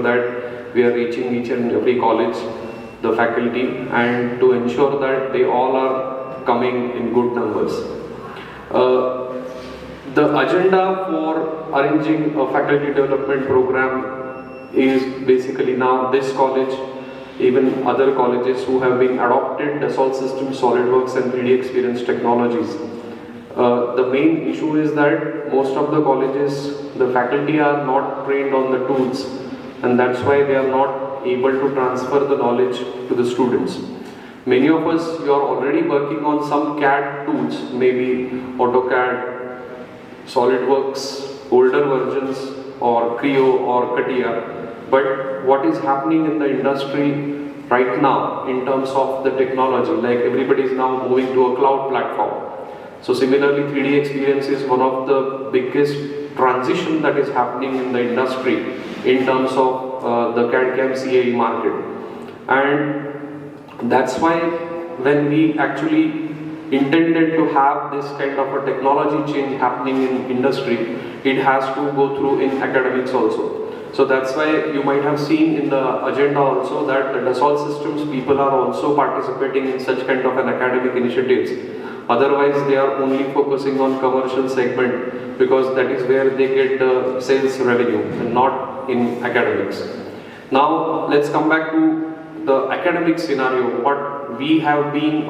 that we are reaching each and every college, the faculty, and to ensure that they all are coming in good numbers. The agenda for arranging a faculty development program is basically now this college, even other colleges who have been adopted Dassault systems, SolidWorks and 3DEXPERIENCE technologies. The main issue is that most of the colleges, the faculty are not trained on the tools, and that's why they are not able to transfer the knowledge to the students. Many of us, you are already working on some CAD tools, maybe AutoCAD, SolidWorks, older versions, or Creo or CATIA. But what is happening in the industry right now in terms of the technology, like everybody is now moving to a cloud platform. So similarly, 3DEXPERIENCE is one of the biggest transition that is happening in the industry in terms of the CAD/CAM CAE market. And that's why when we actually intended to have this kind of a technology change happening in industry, it has to go through in academics also. So that's why you might have seen in the agenda also that the Dassault systems people are also participating in such kind of an academic initiatives. Otherwise, they are only focusing on commercial segment because that is where they get the sales revenue and not in academics. Now, let's come back to the academic scenario, what we have been